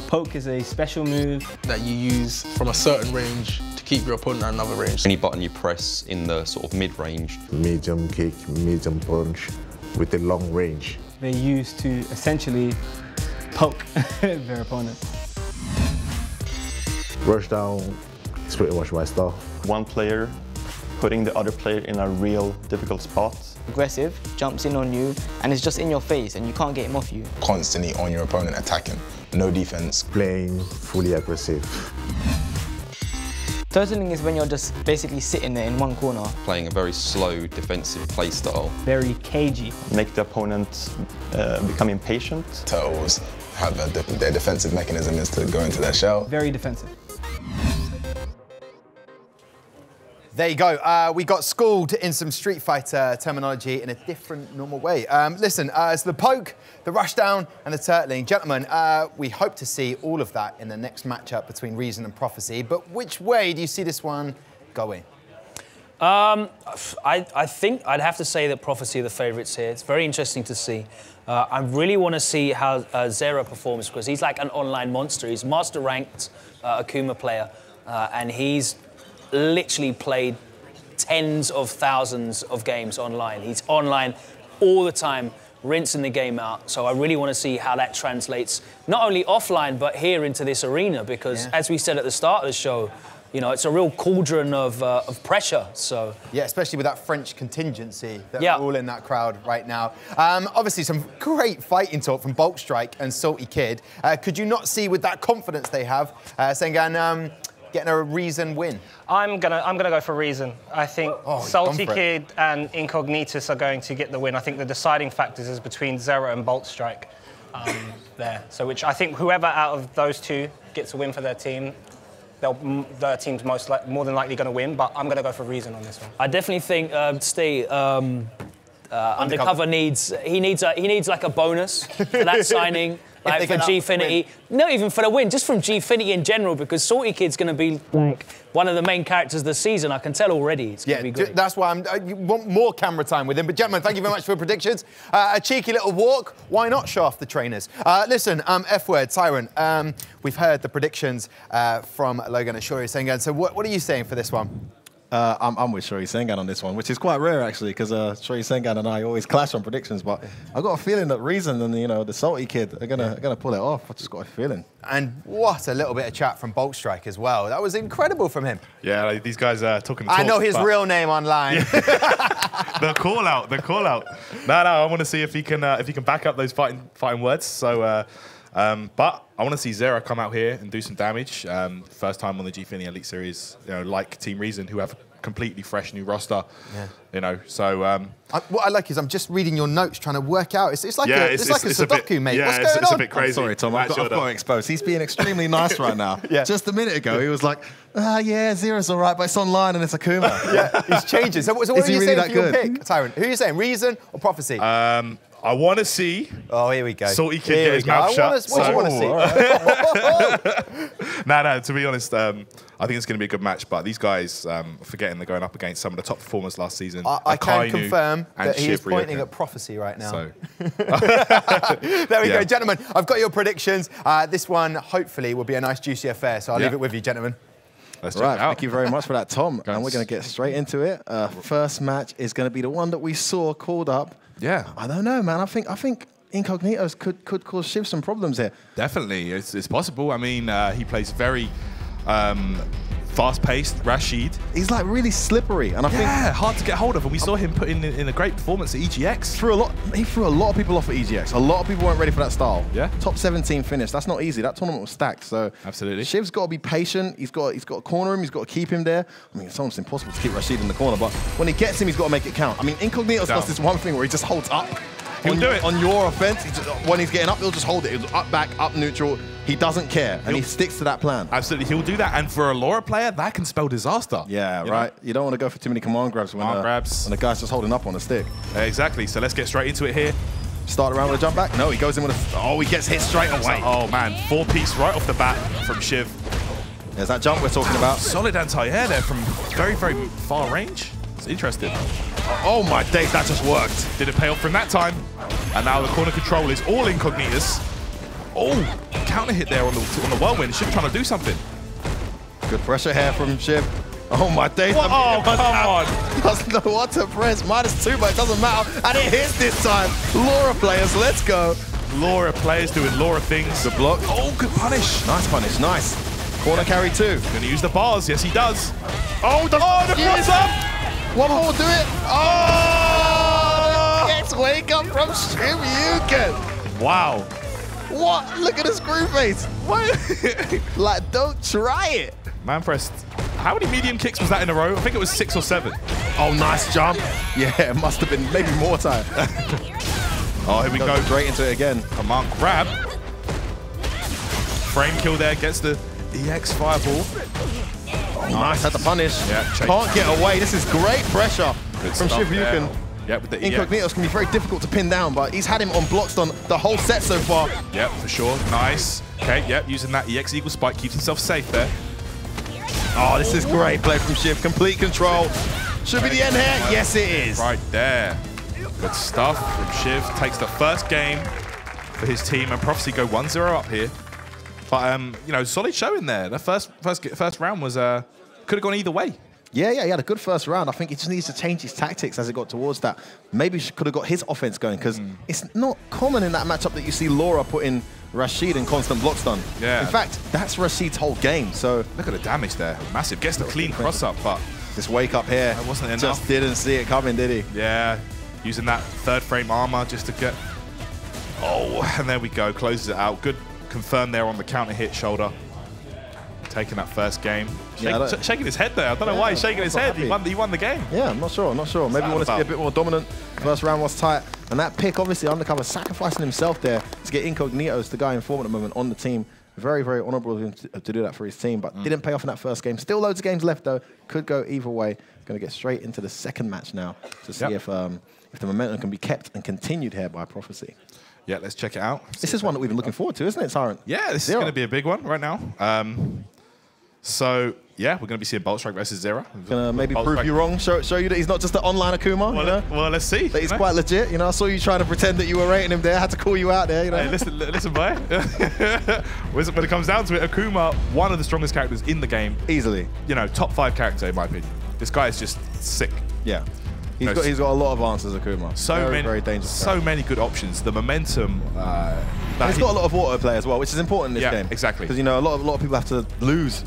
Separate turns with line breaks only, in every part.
poke is a special move
that you use from a certain range to keep your opponent at another range.
Any button you press in the sort of mid-range.
Medium kick, medium punch with a long range.
They're used to essentially poke their opponent.
Rush down is pretty much my style.
One player putting the other player in a real difficult spot.
Aggressive, jumps in on you, and is just in your face, and you can't get him off you.
Constantly on your opponent attacking, no defense.
Playing fully aggressive.
Turtling is when you're just basically sitting there in one corner.
Playing a very slow defensive play style.
Very cagey.
Make the opponent become impatient.
Turtles have their defensive mechanism is to go into their shell.
Very defensive.
There you go. We got schooled in some Street Fighter terminology in a different, normal way. Listen, it's the poke, the rush down, and the turtling. Gentlemen, we hope to see all of that in the next matchup between Reason and Prophecy. But which way do you see this one going?
I think I'd have to say that Prophecy are the favourites here. It's very interesting to see. I really want to see how Zera performs because he's like an online monster. He's master ranked Akuma player, and he's literally played tens of thousands of games online. He's online all the time, rinsing the game out. So I really want to see how that translates, not only offline, but here into this arena, because as we said at the start of the show, you know, it's a real cauldron of pressure, so.
Yeah, especially with that French contingency that are all in that crowd right now. Obviously, some great fighting talk from Boltstrike and Saltykid. Could you not see with that confidence they have, Sengan, getting a Reason win?
I'm gonna go for Reason. I think Saltykid and Incognitus are going to get the win. I think the deciding factors is between Zera and Boltstrike there. So which I think whoever out of those two gets a win for their team, their team's more than likely going to win. But I'm going to go for Reason on this one.
I definitely think Undercover needs like a bonus for that signing. Like for Gfinity, not even for the win, just from Gfinity in general, because Saltykid's going to be like one of the main characters of the season. I can tell already it's going to be great.
That's why you want more camera time with him. But gentlemen, thank you very much for your predictions. A cheeky little walk. Why not show off the trainers? Listen, F-word, Tyrant. We've heard the predictions from Logan and Shuri Sengan. So what are you saying for this one?
I'm with Shuri Sengan on this one, which is quite rare actually, because Shuri Sengan and I always clash on predictions. But I got a feeling that Reason and the Saltykid are gonna pull it off. I just got a feeling.
And what a little bit of chat from Boltstrike as well. That was incredible from him.
Yeah, like, these guys are talking.
I know his real name online.
The call out. No, I want to see if he can back up those fighting words. So. But I want to see Zera come out here and do some damage. First time on the Gfinity Elite Series, you know, like Team Reason, who have a completely fresh new roster. Yeah. You know, so.
What I like is I'm just reading your notes, trying to work out. It's like a Sudoku, mate.
Yeah,
What's going on?
It's a bit crazy.
I'm sorry, Tom. I've got to expose. He's being extremely nice right now. Just a minute ago, he was like, yeah, Zera's all right, but it's online and it's Akuma.
Yeah, he's changing. So what are you saying for your pick, Tyrant? Who are you saying, Reason or Prophecy?
I want to see.
Oh, here we go.
Saltykid get his mouth shut.
What do you want to
see? No, to be honest, I think it's going to be a good match. But these guys, forgetting they're going up against some of the top performers last season.
I can confirm that he is pointing at Prophecy right now. So. There we go, gentlemen. I've got your predictions. This one, hopefully, will be a nice, juicy affair. So I'll leave it with you, gentlemen.
Let's check it out.
Thank you very much for that, Tom. And we're going to get straight into it. First match is going to be the one that we saw called up.
Yeah.
I don't know, man. I think Incognitus could cause Shiv some problems here.
Definitely. It's possible. I mean, he plays very fast-paced, Rashid.
He's like really slippery, and I think
hard to get hold of. And we saw him put in a great performance at EGX.
He threw a lot of people off at EGX. A lot of people weren't ready for that style.
Yeah.
Top 17 finish. That's not easy. That tournament was stacked. So
absolutely.
Shiv's got to be patient. He's got to corner him. He's got to keep him there. I mean, it's almost impossible to keep Rashid in the corner, but when he gets him, he's got to make it count. I mean, Incognitus does this one thing where he just holds up.
He'll do it.
On your offense, when he's getting up, he'll just hold it. He'll up, back, up, neutral. He doesn't care, and he sticks to that plan.
Absolutely, he'll do that. And for a Laura player, that can spell disaster.
Yeah, right. You don't want to go for too many command grabs when the guy's just holding up on the stick.
Exactly. So let's get straight into it here.
Start around with a jump back. No, he goes in with a... Oh, he gets hit straight away.
Oh, man. 4-piece right off the bat from Shiv.
There's that jump we're talking about.
Solid anti-air there from very, very far range. It's interesting.
Oh, my days. That just worked.
Did it pay off from that time? And now the corner control is all Incognitus. Oh, counter hit there on the whirlwind. Shiv trying to do something.
Good pressure here from Shiv. Oh my days.
Oh, come on.
Doesn't know what to press. -2, but it doesn't matter. And it hits this time. Laura players, let's go.
Laura players doing Laura things.
The block.
Oh, good punish.
Nice punish, nice. Corner carry 2.
Gonna use the bars. Yes, he does. Oh, the cross up.
One more, do it. Oh! Gets wake up from Shivryuken.
Wow.
What? Look at the screw face. What? Like, don't try it.
Man pressed. How many medium kicks was that in a row? I think it was 6 or 7.
Oh, nice jump. Yeah, it must have been maybe more time.
Oh, here we go.
Straight into it again.
Come on, grab. Frame kill there, gets the EX fireball.
Oh, nice, had the punish.
Yeah,
can't get away. This is great pressure from Shivryuken.
Yeah, with the
Incognitus can be very difficult to pin down, but he's had him on blocks on the whole set so far.
Yep, for sure. Nice. Okay, yep, using that EX equal spike, keeps himself safe there.
Oh, this is great play from Shiv. Complete control. Should be the end here. Yes, it is.
Right there. Good stuff from Shiv. Takes the first game for his team, and Prophecy go 1-0 up here. But you know, solid showing there. The first round was could have gone either way.
Yeah, he had a good first round. I think he just needs to change his tactics as it got towards that. Maybe could have got his offense going, because it's not common in that matchup that you see Laura putting Rashid in constant block stun.
Yeah.
In fact, that's Rashid's whole game. So
look at the damage there. Massive. Gets the clean cross up, but
this wake up here
that wasn't enough.
Just didn't see it coming, did he?
Yeah. Using that 3rd frame armor just to get. Oh, and there we go. Closes it out. Good confirm there on the counter hit shoulder. Taking that first game. Shaking his head there. I don't know why he's shaking his head. He won the game.
Yeah, I'm not sure. Maybe he wanted to be a bit more dominant. First round was tight. And that pick, obviously, undercover, sacrificing himself there to get Incognitus, the guy in form at the moment, on the team. Very, very honourable of him to do that for his team, but didn't pay off in that first game. Still loads of games left, though. Could go either way. Going to get straight into the second match now to see if the momentum can be kept and continued here by Prophecy.
Yeah, let's check it out.
This is one that we've been looking forward to, isn't it, Tyrant?
Yeah, this is going to be a big one right now. So, yeah, we're going to be seeing Boltstrike versus Zera.
Going to maybe prove you wrong, show you that he's not just an online Akuma.
Well, let's see.
That he's quite legit. You know, I saw you trying to pretend that you were rating him there. I had to call you out there. You know?
Hey, listen, boy. When it comes down to it, Akuma, one of the strongest characters in the game.
Easily.
You know, top 5 character, in my opinion. This guy is just sick.
Yeah. He's got a lot of answers, Akuma. Very dangerous.
So many good options. The momentum.
He's got a lot of auto play as well, which is important in this game.
Exactly.
Because, you know, a lot of people have to lose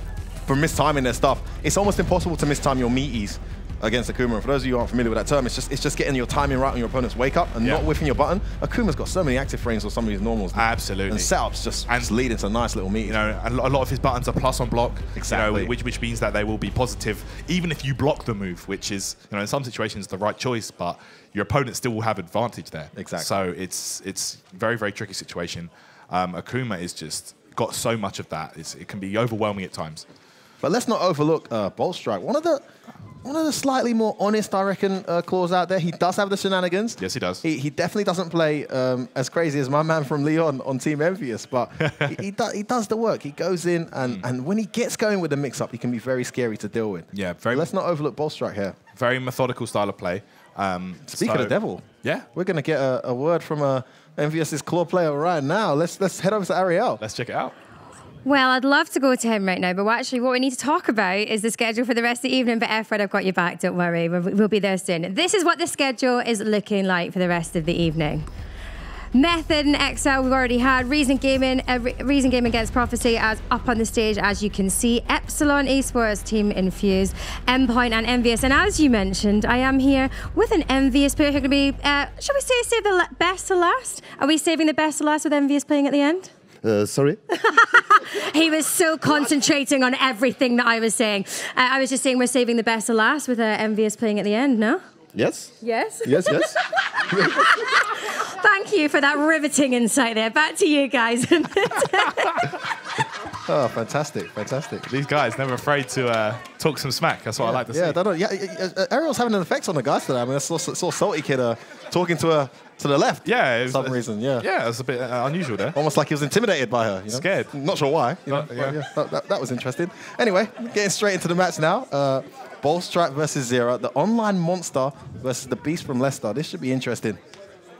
for mistiming their stuff. It's almost impossible to mistime your meaties against Akuma. And for those of you who aren't familiar with that term, it's just getting your timing right on your opponent's wake up and not whiffing your button. Akuma's got so many active frames for some of his normals.
Absolutely.
And setups just leading to nice little meaties.
You know, a lot of his buttons are plus on block.
Exactly.
You know, which means that they will be positive, even if you block the move, which is, you know, in some situations the right choice, but your opponent still will have advantage there.
Exactly.
So it's very, very tricky situation. Akuma is just got so much of that. It can be overwhelming at times.
But let's not overlook Boltstrike. One of the slightly more honest, I reckon, claws out there. He does have the shenanigans.
Yes, he does.
He definitely doesn't play as crazy as my man from Leon on Team Envious, but he does the work. He goes in, and when he gets going with the mix-up, he can be very scary to deal with.
Yeah,
let's not overlook Boltstrike here.
Very methodical style of play.
Speak of the devil.
Yeah.
We're going to get a word from Envious's claw player right now. Let's head over to Ariel.
Let's check it out.
Well, I'd love to go to him right now, but actually what we need to talk about is the schedule for the rest of the evening. But Efred, I've got you back, don't worry. We'll be there soon. This is what the schedule is looking like for the rest of the evening. Method and Excel we've already had. Reason Gaming against Prophecy as up on the stage, as you can see. Epsilon Esports, Team Infused, Endpoint and Envious. And as you mentioned, I am here with an Envious player who can be, shall we say, save the best to last? Are we saving the best to last with Envious playing at the end?
Sorry?
He was so concentrating on everything that I was saying. I was just saying we're saving the best to last with Envious playing at the end, no?
Yes.
Yes?
Yes, yes.
Thank you for that riveting insight there. Back to you guys.
Oh, fantastic, fantastic.
These guys never afraid to talk some smack. That's what I like to see.
Ariel's having an effect on the guys today. I mean, I saw Saltykid talking to her to the left.
Yeah.
For some reason, yeah.
Yeah, it's a bit unusual there.
Almost like he was intimidated by her. You know?
Scared.
Not sure why. That was interesting. Anyway, getting straight into the match now. Boltstrike versus Zera, the online monster versus the beast from Leicester. This should be interesting.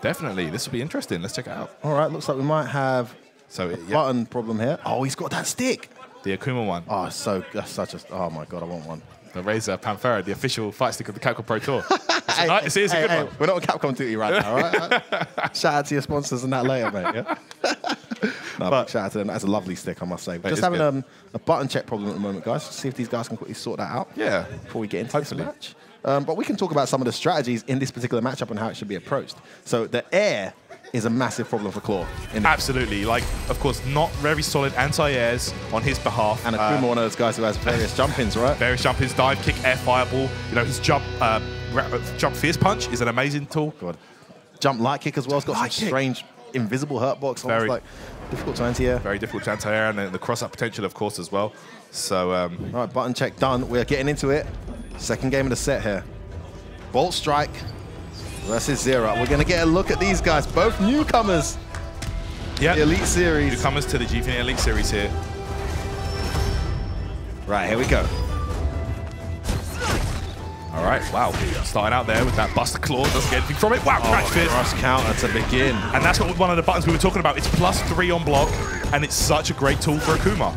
Definitely. This will be interesting. Let's check it out.
All right, looks like we might have
So
button problem here. Oh, he's got that stick.
The Akuma one.
Oh, that's such a. Oh my god, I want one.
The Razer Panthera, the official fight stick of the Capcom Pro Tour. It is a good one.
We're not on Capcom Duty right now, all right? Shout out to your sponsors and that later, mate. Yeah? No, but shout out to them. That's a lovely stick, I must say. Just having a button check problem at the moment, guys. See if these guys can quickly sort that out.
Yeah.
Before we get into this match. But we can talk about some of the strategies in this particular matchup and how it should be approached. So the air is a massive problem for Claw.
Absolutely. Like, of course, not very solid anti-airs on his behalf.
And Akuma, one of those guys who has various jump-ins, right?
Various jump-ins, dive kick, air fireball. You know, his jump fierce punch is an amazing tool.
God. Jump light kick as well. It's got some strange invisible hurt box. Very like difficult to anti-air.
Very difficult to anti-air, and the cross-up potential, of course, as well. So, all
right, button check done. We're getting into it. Second game of the set here. Boltstrike versus Zera. We're going to get a look at these guys, both newcomers.
Yeah,
the Elite Series.
Newcomers to the Gfinity Elite Series here.
Right, here we go.
All right, wow. Starting out there with that Buster Claw, doesn't get anything from it. Wow, crash fist.
Cross counter to begin.
And that's what one of the buttons we were talking about. It's +3 on block, and it's such a great tool for Akuma.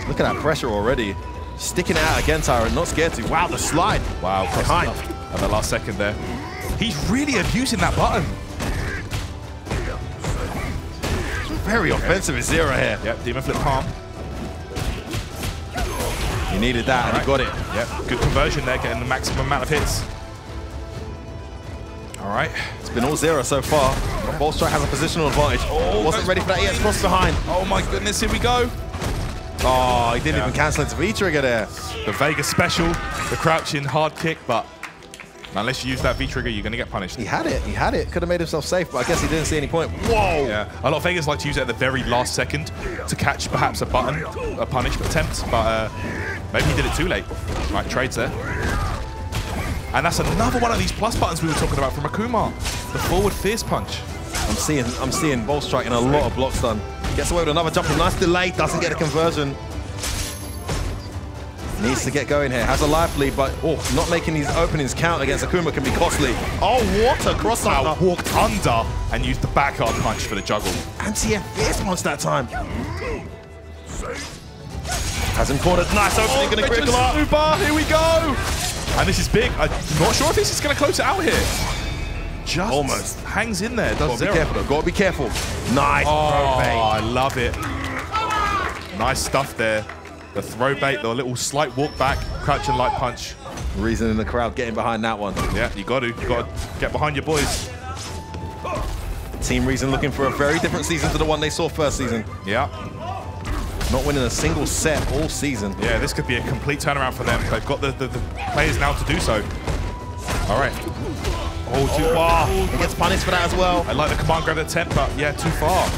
Look at that pressure already. Sticking it out again, Tyrant, not scared to. Wow, the slide.
Wow,
behind.
At the last second there. He's really abusing that button.
Very offensive is Zera here.
Yep, Demon Flip Palm.
He needed that, and he got it.
Yep, good conversion there, getting the maximum amount of hits. All right.
It's been all Zera so far. Boltstrike has a positional advantage. Oh, wasn't ready for that EX cross behind.
Oh my goodness, here we go.
Oh, he didn't even cancel into V-trigger there.
The Vega special, the crouching hard kick, but unless you use that V-trigger, you're going to get punished.
He had it. He had it. Could have made himself safe, but I guess he didn't see any point. Whoa!
Yeah. A lot of Vegas like to use it at the very last second to catch perhaps a button, a punish attempt, but maybe he did it too late. Right, trades there. And that's another one of these plus buttons we were talking about from Akuma. The forward fierce punch.
I'm seeing Boltstrike in a lot of blocks done. Gets away with another jump. Nice delay. Doesn't get a conversion. Needs to get going here. Has a life lead, but not making these openings count against Akuma can be costly. Oh, what a crossover.
Walked under and used the back arm punch for the juggle.
Anti-air fierce punch that time. Has him cornered. Nice opening. Going to critical art.
Here we go. And this is big. I'm not sure if this is going to close it out here. Just almost hangs in there. Does
Gotta be careful. Gotta be careful. Nice throw bait.
I love it. Nice stuff there. The throw bait, the little slight walk back, crouching light punch.
Reason in the crowd getting behind that one.
Yeah, you got to get behind your boys.
Team Reason looking for a very different season to the one they saw first season.
Yeah.
Not winning a single set all season.
Yeah, this could be a complete turnaround for them. They've got the players now to do so. All right. Oh, too far.
He gets punished for that as well.
I like the command grab attempt, but yeah, too far.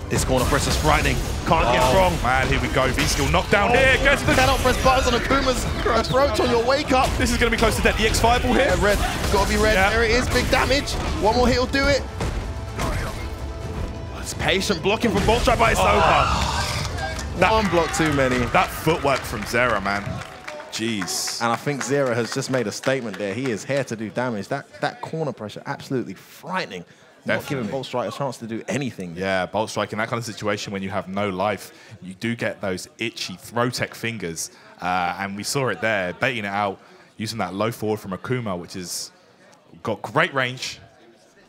This corner press is frightening. Can't get wrong.
Man, here we go. V-skill knockdown here.
Cannot press buttons on Akuma's approach on your wake up.
This is going to be close to death. The X5 here.
Yeah, red. Got to be red. Yeah. There it is. Big damage. One more hit will do it. It's patient blocking from Boltstrike, but it's over. One block too many.
That footwork from Zera, man. Jeez.
And I think Zera has just made a statement there. He is here to do damage. That corner pressure, absolutely frightening. Not giving Boltstrike a chance to do anything.
Yeah, Boltstrike in that kind of situation when you have no life, you do get those itchy throw tech fingers. And we saw it there, baiting it out, using that low forward from Akuma, which has got great range.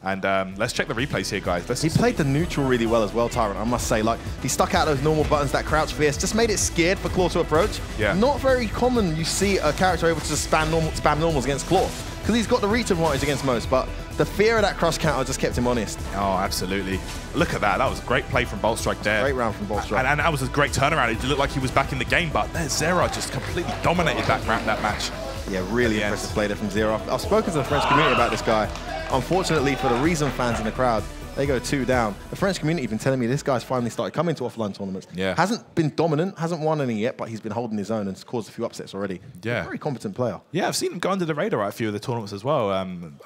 And let's check the replays here, guys.
He played the neutral really well as well, Tyrant, I must say. Like, he stuck out those normal buttons, that crouch fierce, just made it scared for Claw to approach.
Yeah.
Not very common you see a character able to spam normals against Claw, because he's got the reach advantage against most, but the fear of that cross counter just kept him honest.
Oh, absolutely. Look at that. That was a great play from Boltstrike there.
Great round from Boltstrike.
And that was a great turnaround. It looked like he was back in the game, but there Zera just completely dominated that match.
Yeah, really impressive play there from Zera. I've spoken to the French community about this guy. Unfortunately for the Reason fans in the crowd, they go 2 down. The French community have been telling me this guy's finally started coming to offline tournaments.
Yeah.
Hasn't been dominant, hasn't won any yet, but he's been holding his own and has caused a few upsets already.
Yeah.
Very competent player.
Yeah, I've seen him go under the radar at a few of the tournaments as well.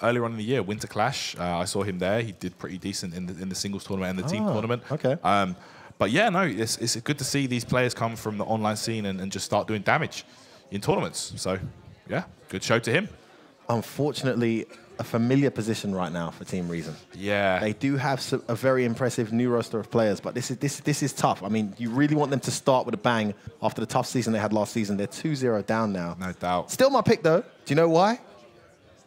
Earlier on in the year, Winter Clash, I saw him there. He did pretty decent in the singles tournament and the team tournament.
Okay.
But yeah, no, it's good to see these players come from the online scene and just start doing damage in tournaments. So, yeah, good show to him.
unfortunately, a familiar position right now for Team Reason.
Yeah.
They do have a very impressive new roster of players, but this is tough. I mean, you really want them to start with a bang after the tough season they had last season. They're 2-0 down now.
No doubt.
Still my pick, though. Do you know why?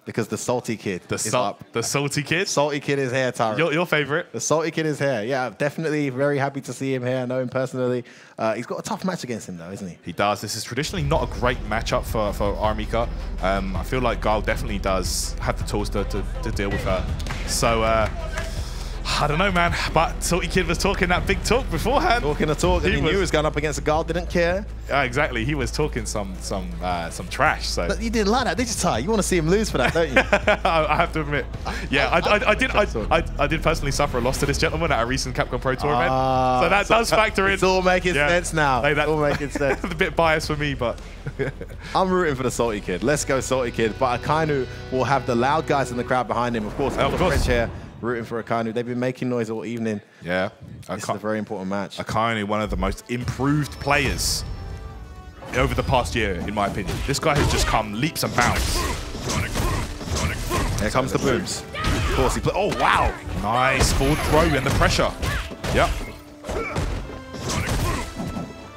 Because the Saltykid is up.
The Saltykid?
Saltykid is here, Tyrant.
Your favorite?
The Saltykid is here. Yeah, definitely very happy to see him here. I know him personally. He's got a tough match against him, though, isn't he?
He does. This is traditionally not a great matchup for Armika. I feel like Guile definitely does have the tools to deal with her. So, I don't know, man. But Saltykid was talking that big talk beforehand.
Talking the talk, and he knew he was going up against a Guile, didn't care.
Exactly. He was talking some trash. So
but you didn't like that, did you, Ty? You want to see him lose for that, don't you?
I have to admit. Yeah, I did personally suffer a loss to this gentleman at a recent Capcom Pro tournament. So that does factor in.
It's all making sense now.
Hey,
it's all making sense.
A bit biased for me, but
I'm rooting for the Saltykid. Let's go Saltykid. But Akainu will have the loud guys in the crowd behind him. Of course, the French here. Rooting for Akainu. They've been making noise all evening.
Yeah.
This is a very important match.
Akainu, one of the most improved players over the past year, in my opinion. This guy has just come leaps and bounds.
Here comes the booms. Of course, he oh, wow.
Nice forward throw and the pressure. Yep.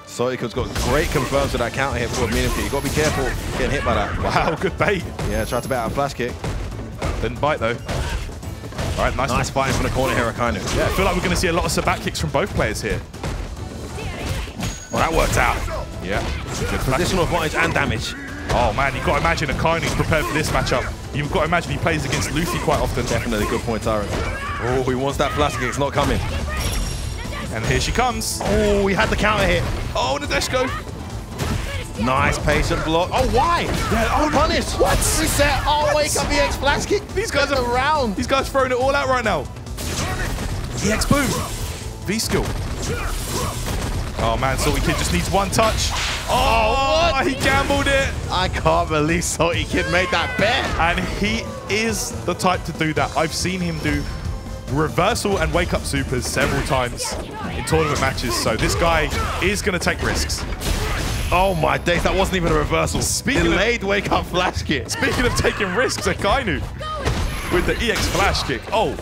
Saltykid's got great confirms with that counter hit for meaningful. You've got to be careful getting hit by that.
Wow, good bait.
Yeah, tried to bait out a flash kick.
Didn't bite, though. All right,
nice fighting from the corner here, Akainu.
Yeah, I feel like we're going to see a lot of sabat kicks from both players here. Well, that worked out. Yeah.
Positional advantage and damage.
Oh, man, you've got to imagine Akainu's prepared for this matchup. You've got to imagine he plays against Luffy quite often.
Definitely good point, Tyrant. Oh, he wants that flash kick. It's not coming.
And here she comes.
Oh, he had the counter hit.
Oh, the Deshko.
Nice patient block. Oh, why?
Yeah, oh,
punish. What? Reset. Oh, wake up the EX flash kick.
These guys are around. These guys throwing it all out right now. EX boom. V-skill. Oh, man, Saltykid just needs one touch. Oh, what? He gambled it.
I can't believe Saltykid made that bet.
And he is the type to do that. I've seen him do reversal and wake-up supers several times in tournament matches. So this guy is going to take risks.
Oh my days, that wasn't even a reversal. Delayed wake-up flash kick.
Speaking of taking risks, Akainu with the EX flash kick. Oh,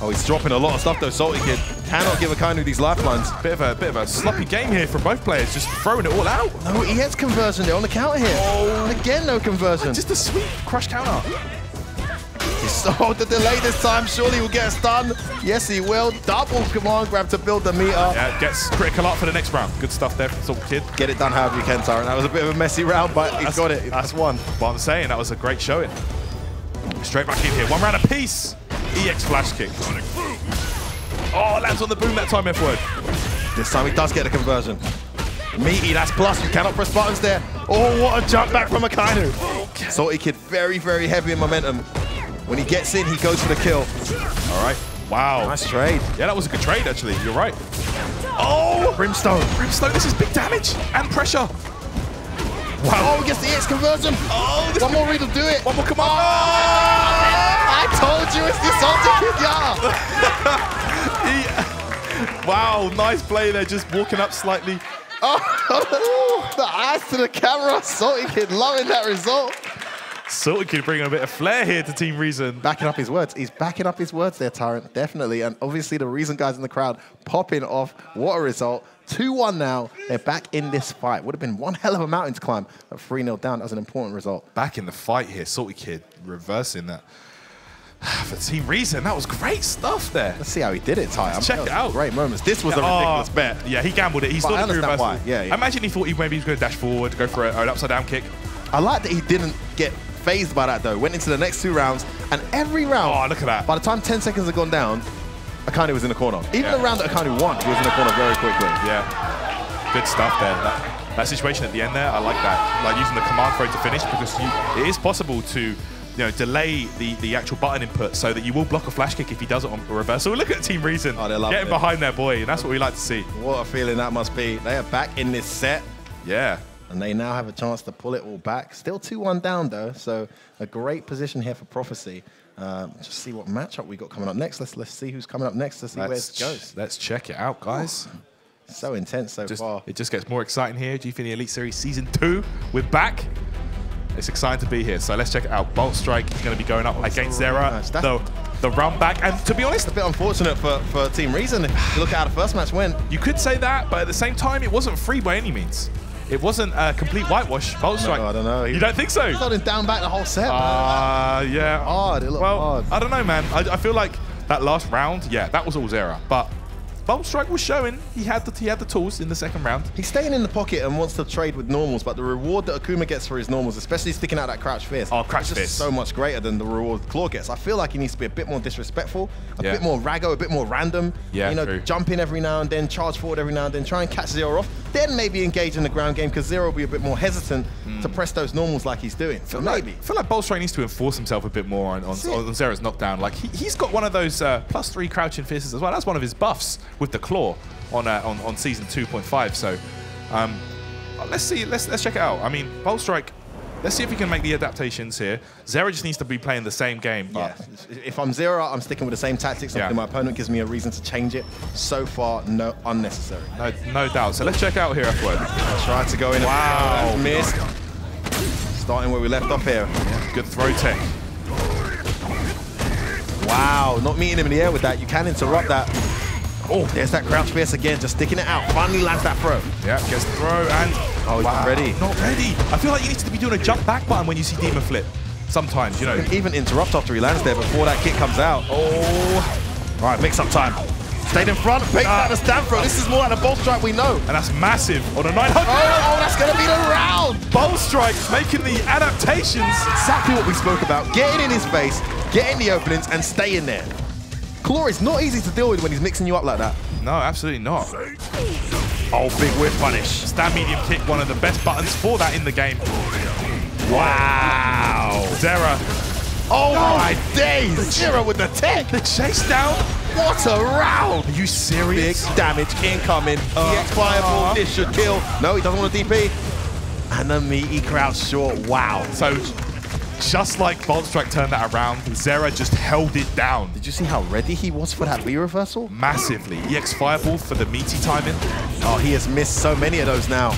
he's dropping a lot of stuff though. Saltykid cannot give Akainu these lifelines.
Bit of a sloppy game here from both players, just throwing it all out.
No EX conversion there on the counter here. Oh. Again, no conversion.
Just a sweet crush counter.
Oh, the delay this time. Surely he'll get a stun. Yes, he will. Double command grab to build the meter.
Yeah, gets critical up for the next round. Good stuff there from Saltykid.
Get it done however you can, Tyrant. That was a bit of a messy round, but he's got it. That's one.
What I'm saying, that was a great showing. Straight back in here. One round apiece. EX flash kick. Oh, lands on the boom that time, F-word.
This time he does get a conversion. Meaty, that's plus. You cannot press buttons there. Oh, what a jump back from Akainu. Saltykid very, very heavy in momentum. When he gets in, he goes for the kill.
All right. Wow.
Nice trade.
Yeah, that was a good trade, actually. You're right. Oh!
Brimstone.
Brimstone, this is big damage and pressure.
Wow. Oh, he gets the EX conversion.
Oh,
one more read will do it.
One more, come on.
I told you it's the Saltykid, yeah.
Wow, nice play there, just walking up slightly.
Oh, the eyes to the camera. Saltykid loving that result.
Saltykid bringing a bit of flair here to Team Reason.
Backing up his words. He's backing up his words there, Tyrant, definitely. And obviously the Reason guys in the crowd popping off. What a result. 2-1 now. They're back in this fight. Would have been one hell of a mountain to climb at 3-0 down. That was an important result.
Back in the fight here. Saltykid reversing that. For Team Reason, that was great stuff there.
Let's see how he did it, Ty.
Check it out.
Great moments. This was a ridiculous bet.
Yeah, he gambled it. He still didn't reverse
why. Yeah.
I imagine he thought maybe he was going to dash forward, go for an upside-down kick.
I like that he didn't get phased by that though. Went into the next 2 rounds, and every round.
Oh, look at that.
By the time 10 seconds had gone down, Akainu was in the corner. Even the round that Akainu won, he was in the corner very quickly.
Yeah. Good stuff there. That situation at the end there, I like that. Like using the command throw to finish, because it is possible to delay the actual button input so that you will block a flash kick if he does it on a reversal. Look at Team Reason getting behind their boy, and that's what we like to see.
What a feeling that must be. They are back in this set.
Yeah.
And they now have a chance to pull it all back. Still 2-1 down, though, so a great position here for Prophecy. Just see what matchup we got coming up next. Let's see who's coming up next to see where it goes.
Let's check it out, guys.
Oh, so intense so far.
It just gets more exciting here. Gfinity Elite Series Season 2. We're back. It's exciting to be here. So let's check it out. Boltstrike is going to be going up against Zera. The run back. And to be honest,
a bit unfortunate for Team Reason. If you look at how the first match went.
You could say that, but at the same time, it wasn't free by any means. It wasn't a complete whitewash. Boltstrike.
No, I don't know.
You don't think so?
He's holding down back the whole set, man.
Yeah.
Hard. It looked hard.
I don't know, man. I feel like that last round, yeah, that was all Zera. But Boltstrike was showing he had the tools in the second round.
He's staying in the pocket and wants to trade with normals, but the reward that Akuma gets for his normals, especially sticking out that crouch fist,
crouch
is
fist,
just so much greater than the reward Claw gets. I feel like he needs to be a bit more disrespectful, a bit more raggo, a bit more random.
Yeah,
you know, jump in every now and then, charge forward every now and then, try and catch Zera off, then maybe engage in the ground game because Zera will be a bit more hesitant to press those normals like he's doing. So maybe.
I feel like Boltstrike needs to enforce himself a bit more on Zera's knockdown. Like he's got one of those +3 crouching fists as well. That's one of his buffs with the claw on season 2.5. So let's check it out. I mean, Boltstrike, let's see if he can make the adaptations here. Zera just needs to be playing the same game.
Yeah. If I'm Zera, I'm sticking with the same tactics. Yeah. My opponent gives me a reason to change it. So far, no, unnecessary.
No doubt. So let's check out here, F-Word.
Tried to go in.
Wow.
Missed. Starting where we left off here.
Yeah. Good throw tech.
Wow. Not meeting him in the air with that. You can interrupt that. Oh, there's that crouch fierce again, just sticking it out. Finally lands that throw.
Yeah, gets the throw and...
Oh, he's not ready.
Not ready. I feel like you need to be doing a jump back button when you see Demon Flip. Sometimes, you know.
You can even interrupt after he lands there before that kick comes out. Oh. All right, mix-up time. Stayed in front, baked out the stand throw. This is more like a Boltstrike we know.
And that's massive on a 900.
Oh, that's going to be the round.
Boltstrike making the adaptations.
Exactly what we spoke about. Getting in his face, getting the openings, and staying there. Claw is not easy to deal with when he's mixing you up like that.
No, absolutely not.
Oh, big whip punish.
Stand medium kick, one of the best buttons for that in the game.
Wow.
Zera.
Oh my days. Zera with the tech.
The chase down.
What a round.
Are you serious?
Big damage incoming. EX fireball. This should kill. No, he doesn't want a DP. And the meaty crouch short. Wow.
So just like Boltstrike turned that around, Zera just held it down.
Did you see how ready he was for that V reversal?
Massively. EX fireball for the meaty timing.
Oh, he has missed so many of those now.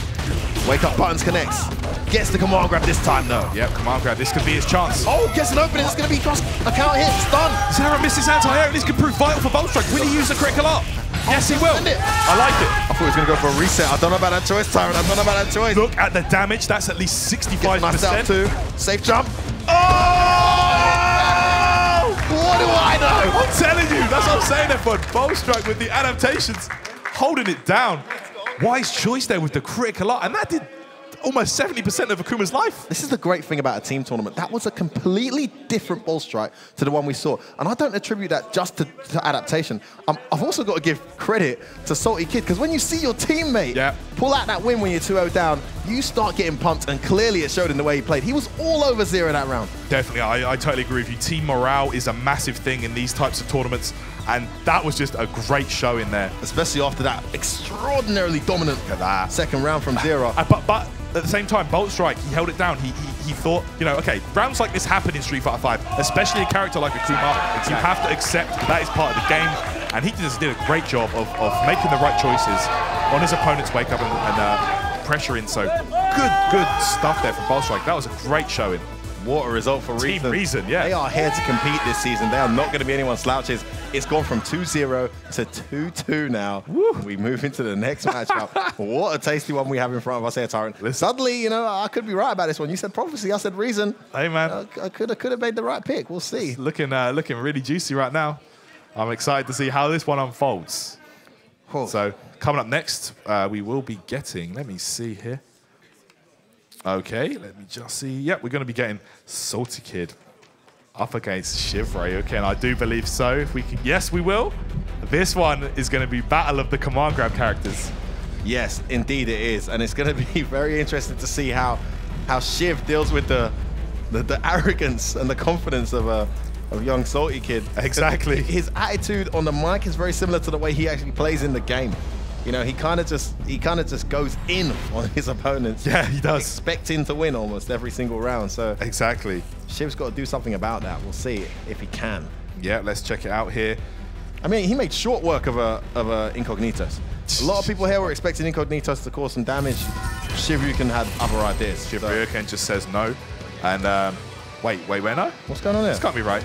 Wake up buttons connects. Gets the command grab this time though.
Yep, command grab. This could be his chance.
Oh, gets an opening. It's going to be cross. A count hit. Stun.
Zera misses anti-air, and this could prove vital for Boltstrike. Will he use the critical up? Yes, he will. I like it.
I thought he was going to go for a reset. I don't know about that choice, Tyrant. I don't know about that choice.
Look at the damage. That's at least 65%.
Nice out too. Safe jump. Oh! What do I know?
I'm telling you. That's what I'm saying, everyone. Boltstrike with the adaptations, holding it down. Wise choice there with the critical up, and that did almost 70% of Akuma's life.
This is the great thing about a team tournament. That was a completely different Boltstrike to the one we saw. And I don't attribute that just to adaptation. I've also got to give credit to Saltykid, because when you see your teammate pull out that win when you're 2-0 down, you start getting pumped, and clearly it showed in the way he played. He was all over Zera that round.
Definitely, I totally agree with you. Team morale is a massive thing in these types of tournaments, and that was just a great show in there.
Especially after that extraordinarily dominant second round from Zera.
But at the same time, Boltstrike, he held it down. He thought, you know, okay, rounds like this happen in Street Fighter 5, especially a character like Akuma. Exactly. You have to accept that is part of the game. And he just did a great job of making the right choices on his opponent's wake up and pressure in. So good stuff there from Boltstrike. That was a great showing.
What a result for Reason.
Team Reason, yeah.
They are here to compete this season. They are not going to be anyone's slouches. It's gone from 2-0 to 2-2 now. Woo. We move into the next matchup. What a tasty one we have in front of us here, Tyrant. Suddenly, you know, I could be right about this one. You said Prophecy, I said Reason.
Hey, man.
I could have made the right pick. We'll see.
It's looking really juicy right now. I'm excited to see how this one unfolds.
Cool.
So, coming up next, we will be getting, let me see here. Okay, let me just see. Yep, we're going to be getting Saltykid up against Shivryuken. I do believe so. If we can, yes, we will. This one is going to be battle of the command grab characters.
Yes, indeed it is, and it's going to be very interesting to see how Shiv deals with the arrogance and the confidence of young Saltykid.
Exactly.
His attitude on the mic is very similar to the way he actually plays in the game. You know, he kind of just goes in on his opponents.
Yeah, he does.
Expecting to win almost every single round. So
exactly.
Shiv's got to do something about that. We'll see if he can.
Yeah, let's check it out here.
I mean, he made short work of a Incognitus. A lot of people here were expecting Incognitus to cause some damage. Shivryuken had other ideas.
Shivryuken just says no. And wait, where no?
What's going on there?
This can't be right.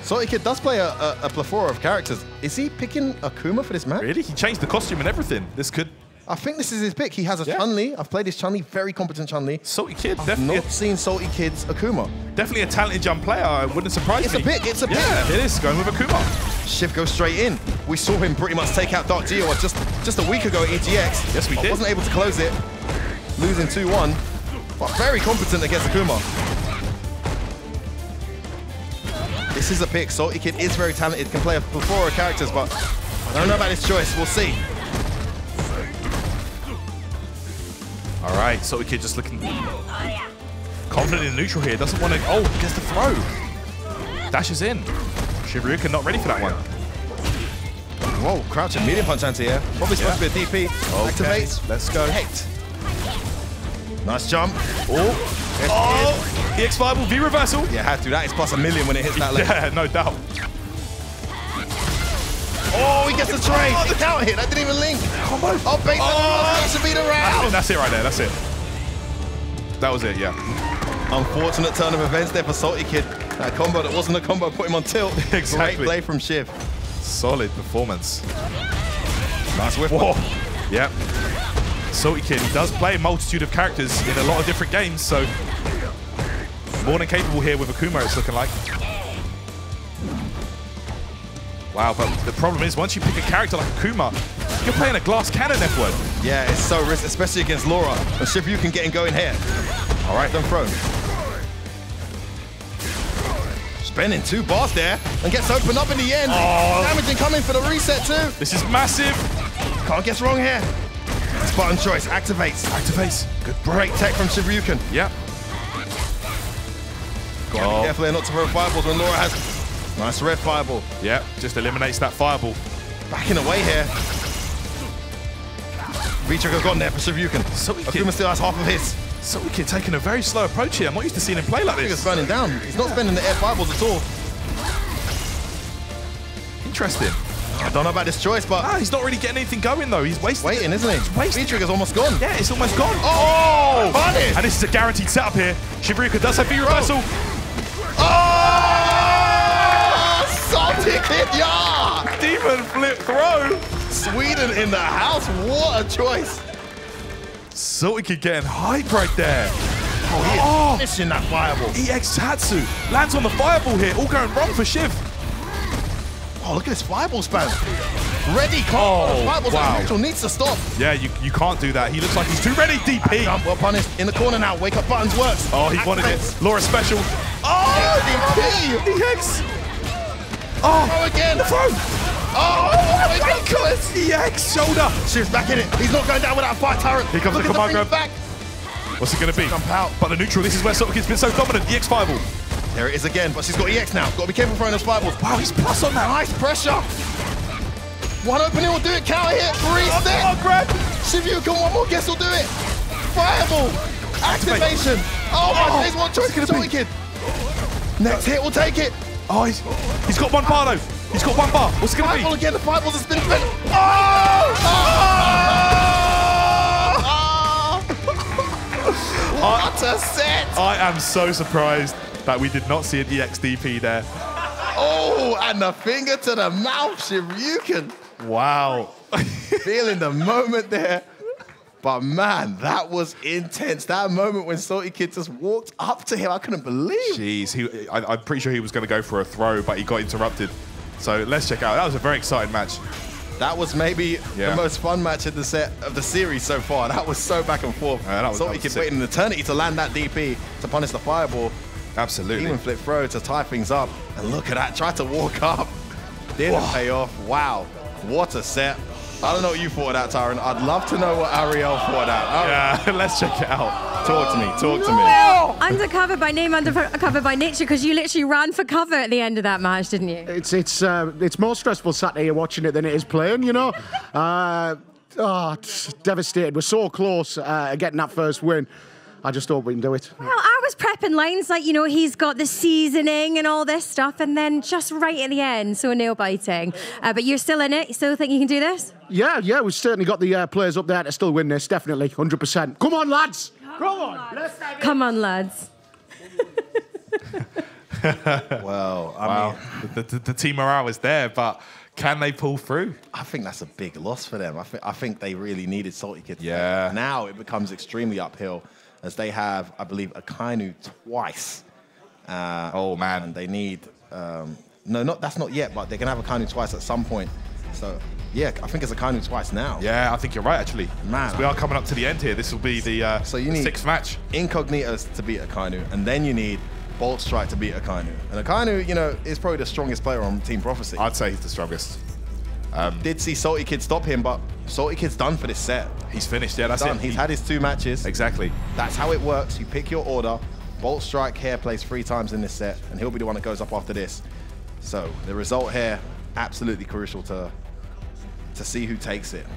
Saltykid does play a plethora of characters. Is he picking Akuma for this match?
Really? He changed the costume and everything. This could...
I think this is his pick. He has a Chun-Li. I've played his Chun-Li, very competent Chun-Li.
Saltykid,
I've
definitely.
not seen Saltykid's Akuma.
Definitely a talented young player. It wouldn't surprise me.
It's a pick.
Yeah, it is. Going with Akuma.
Shiv goes straight in. We saw him pretty much take out Dark Geo just a week ago at EGX.
Yes, we did.
Wasn't able to close it. Losing 2-1. But very competent against Akuma. This is a pick. Saltykid is very talented, can play a plethora of characters, but I don't know about his choice. We'll see.
All right, Saltykid just looking confident in neutral here. Doesn't want to... Oh, gets the throw. Dashes in. Shivryuken not ready for that one.
Whoa, crouching medium punch anti-air. Probably supposed to be a DP.
Okay.
Activates.
Let's go.
Hect. Nice jump.
Oh, EX Fireball V reversal.
Yeah, had to. That is plus 1,000,000 when it hits that leg.
Yeah, no doubt.
Oh, he gets the trade. The counter hit. That didn't even link. Oh, bait. That should be the round.
That's it right there. That's it. That was it, yeah.
Unfortunate turn of events there for Saltykid. That combo that wasn't a combo put him on tilt.
Exactly.
Great play from Shiv.
Solid performance.
Nice whiff.
Whoa. Yep. Saltykid, he does play a multitude of characters in a lot of different games, so more than capable here with Akuma, it's looking like. Wow, but the problem is once you pick a character like Akuma, you're playing a glass cannon F-word.
Yeah, it's so risky, especially against Laura. And Shivryuken getting going here. All right, then throw. Spending 2 bars there and gets opened up in the end.
Oh.
Damage incoming for the reset too.
This is massive.
Can't guess wrong here. Spartan choice activates.
Activates.
Good break tech from Shivryuken.
Yep.
Gotta be careful there not to throw fireballs when Laura has nice red fireball.
Yep, just eliminates that fireball.
Backing away here. V-trigger's gone there for Shivryuken. Akuma still has half of his.
Saltykid taking a very slow approach here. I'm not used to seeing him play like this.
He's burning down. He's not spending the air fireballs at all.
Interesting.
I don't know about this choice, but...
he's not really getting anything going, though. He's wasting
waiting, isn't he?
He's wasting.
V-trigger's almost gone.
Yeah, it's almost gone.
Oh! Punish!
And this is a guaranteed setup here. Shivryuken does have V-reversal.
Oh! Saltykid, yeah!
Demon flip throw.
Sweden in the house. What a choice.
Saltykid getting hype right there.
Oh, he is finishing that fireball.
EX Tatsu lands on the fireball here. All going wrong for Shiv.
Oh, look at this fireball spam. Ready, fireballs
wow.
neutral needs to stop.
Yeah, you can't do that. He looks like he's too ready. DP.
Well punished. In the corner now. Wake up buttons works.
Oh, he wanted it. Laura special.
Oh, DP.
EX. Oh,
again.
The throw.
Oh, ridiculous.
EX shoulder.
Shiv's back in it. He's not going down without a fire turret.
Here comes
Look
the command
at
grab. What's it going to be?
Jump out.
But the neutral, this is where Saltykid's been so dominant. EX fireball.
There it is again, but she's got EX now. Got to be careful throwing those fireballs.
Wow, he's plus on that.
Nice pressure. One opening will do it. Counter hit. Reset.
Oh, grab.
Shivryuken, one more guess will do it. Fireball. Activation. Oh my days, what choice for Saltykid? Next hit will take it.
Oh, he's got 1 bar though. He's got 1 bar. What's it going to be?
Fireball again. The fireballs has been spent. What a set.
I am so surprised that we did not see an EX DP there.
Oh, and the finger to the mouth, Shivryuken.
Wow.
Feeling the moment there. But man, that was intense. That moment when Saltykid just walked up to him, I couldn't believe.
Jeez, I'm pretty sure he was going to go for a throw, but he got interrupted. So let's check out. That was a very exciting match.
That was maybe the most fun match of the series so far. That was so back and forth. Saltykid waiting an eternity to land that DP to punish the fireball.
Absolutely.
Even flip throw to tie things up. And look at that, tried to walk up. Didn't pay off. Wow, what a set. I don't know what you thought of that, Tyron. I'd love to know what Ariel thought of that.
Yeah, let's check it out.
Talk to me, talk to me.
Undercover by name, undercover by nature, because you literally ran for cover at the end of that match, didn't you?
It's more stressful sat here watching it than it is playing, you know. Devastated. We're so close getting that first win. I just hope we can do it.
Well, I was prepping lines like, you know, he's got the seasoning and all this stuff, and then just right at the end, so nail-biting. But you're still in it? You still think you can do this?
Yeah, we've certainly got the players up there to still win this, definitely, 100%. Come on, lads! Come on!
Come on, lads.
Well, I mean,
the team morale is there, but can they pull through?
I think that's a big loss for them. I think they really needed Saltykid.
Yeah.
Now it becomes extremely uphill as they have, I believe, Akainu twice.
Oh man,
and they need. That's not yet, but they can have Akainu twice at some point. So yeah, I think it's Akainu twice now.
Yeah, I think you're right actually.
Man,
we are coming up to the end here. This will be the
so you need
6th match.
Incognitus to beat Akainu, and then you need Boltstrike to beat Akainu. And Akainu, you know, is probably the strongest player on Team Prophecy.
I'd say he's the strongest.
Did see Saltykid stop him, but Saltykid's done for this set.
He's finished, yeah, that's
done.
it.
He's had his 2 matches.
Exactly.
That's how it works. You pick your order. Boltstrike here plays 3 times in this set, and he'll be the one that goes up after this. So the result here, absolutely crucial to see who takes it.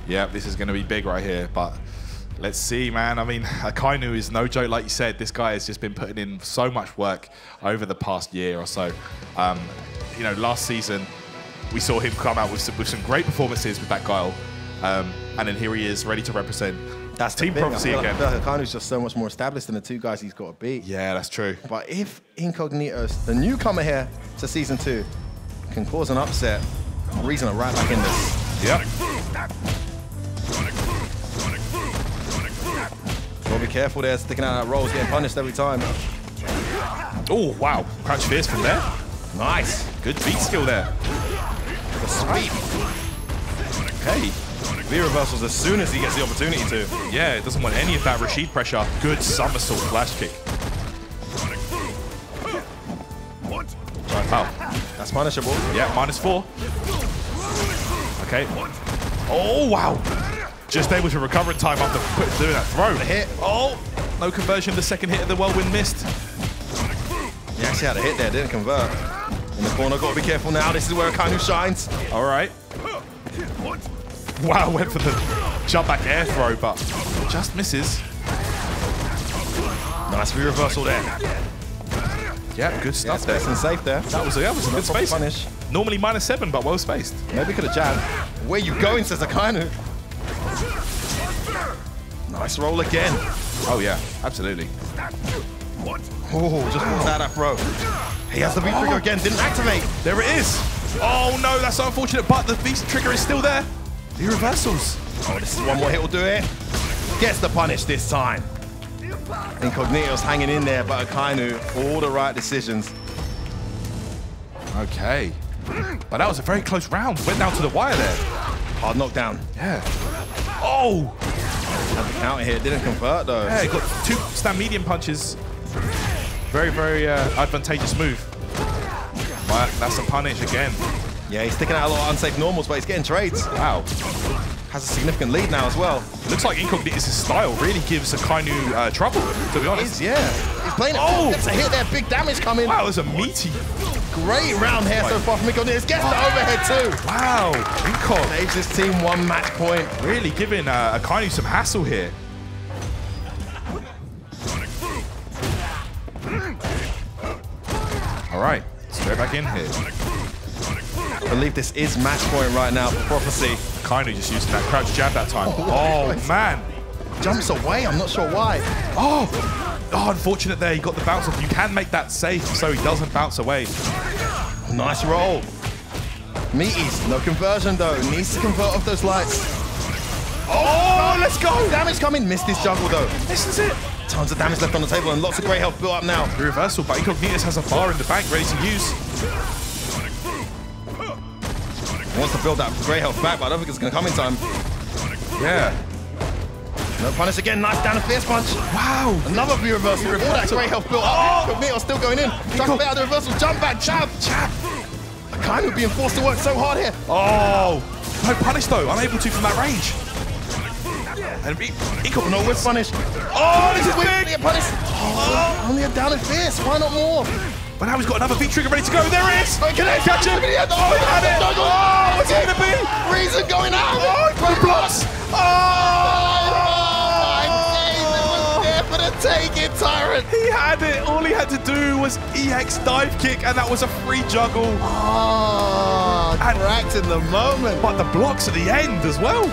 Yeah, this is going to be big right here, but let's see, man. I mean, Akainu is no joke, like you said. This guy has just been putting in so much work over the past year or so. You know, last season, we saw him come out with some great performances with that Guile, and then here he is, ready to represent
That's
Team Prophecy again.
I feel like Akainu's just so much more established than the 2 guys he's got to beat.
Yeah, that's true.
But if Incognitus, the newcomer here to Season 2, can cause an upset, reason right back in this.
Yep.
Well, be careful there, sticking out that roll, getting punished every time.
Oh, wow. Crouch fierce from there.
Nice.
Good beat skill there.
The sweep. Okay. V-reversals as soon as he gets the opportunity to.
Yeah, it doesn't want any of that Rashid pressure. Good somersault flash kick. Wow.
That's punishable.
Yeah, -4. Okay. Oh, wow. Just able to recover in time after doing that throw.
The hit.
Oh, no conversion. The second hit of the whirlwind missed.
He actually had a hit there, didn't convert. In the corner, got to be careful now. This is where Akainu shines.
All right. Wow, went for the jump back air throw, but just misses.
Nice reversal there.
Yeah, good stuff there.
Nice and safe there.
That was a good space.
Punish.
Normally -7, but well spaced.
Maybe could have jabbed. Where you going, says Akainu. Nice roll again.
Oh yeah, absolutely.
Oh, just walks out that throw. He has the V trigger again, didn't activate.
There it is. Oh no, that's so unfortunate, but the V trigger is still there. The reversals.
Oh, this is one more hit will do it. Gets the punish this time. Incognitus hanging in there, but Akainu, all the right decisions.
Okay. But that was a very close round. Went down to the wire there.
Hard knockdown.
Yeah. Oh!
Had the counter here, didn't convert though.
Yeah, he got 2 stand medium punches. Very, very advantageous move. But that's a punish again.
Yeah, he's sticking out a lot of unsafe normals, but he's getting trades.
Wow.
Has a significant lead now as well.
Looks like Incognitus' style really gives Akainu trouble, to be honest.
Yeah. He's playing it.
Oh!
Gets a hit there, big damage coming.
Wow, there's a meaty.
Great round here so far from Incognitus. Gets the overhead too.
Wow. Incog
saves his team 1 match point.
Really giving Akainu some hassle here. All right, straight back in here.
I believe this is match point right now for Prophecy.
Akainu just using that crouch jab that time. Oh, man.
Jumps away, I'm not sure why.
Oh, unfortunate there. He got the bounce off. You can make that safe so he doesn't bounce away.
Nice roll. Meaties, no conversion though. Needs to convert off those lights.
Oh, let's go.
Damage coming, missed his juggle though.
This is it.
Tons of damage left on the table and lots of great health built up now.
The reversal, but Incognitus has a bar in the bank ready to use.
Wants to build that great health back, but I don't think it's going to come in time.
Yeah.
No punish again, nice down and fierce punch.
Wow.
Another V reversal. All that great health built up. Incognitus still going in. Trying to get out of the reversal, jump back, jab. Akainu being forced to work so hard here.
Oh, no punish though. Unable to from that range. And
Incog no whip punish. Oh, this is big. Punish. Oh, only a down and fierce. Why not more?
But now he's got another V trigger ready to go. There it is.
Oh, can I
catch him?
Oh, he had it.
Oh, what's it going to be?
Reason going out.
Oh, the blocks.
For the take it, Tyrant.
He had it. All he had to do was EX dive kick, and that was a free juggle.
Oh, cracked in the moment.
But the blocks at the end as well.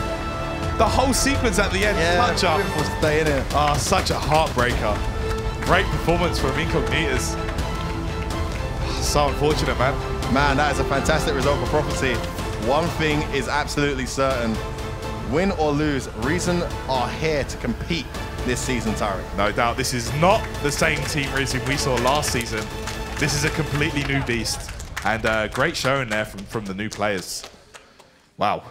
The whole sequence at the end, touch up.
Will stay in it.
Oh, such a heartbreaker. Great performance from Incognitus. So unfortunate, man.
Man, that is a fantastic result for Prophecy. One thing is absolutely certain. Win or lose, Reason are here to compete this season, Tariq.
No doubt. This is not the same Team Reason we saw last season. This is a completely new beast. And great showing there from the new players. Wow.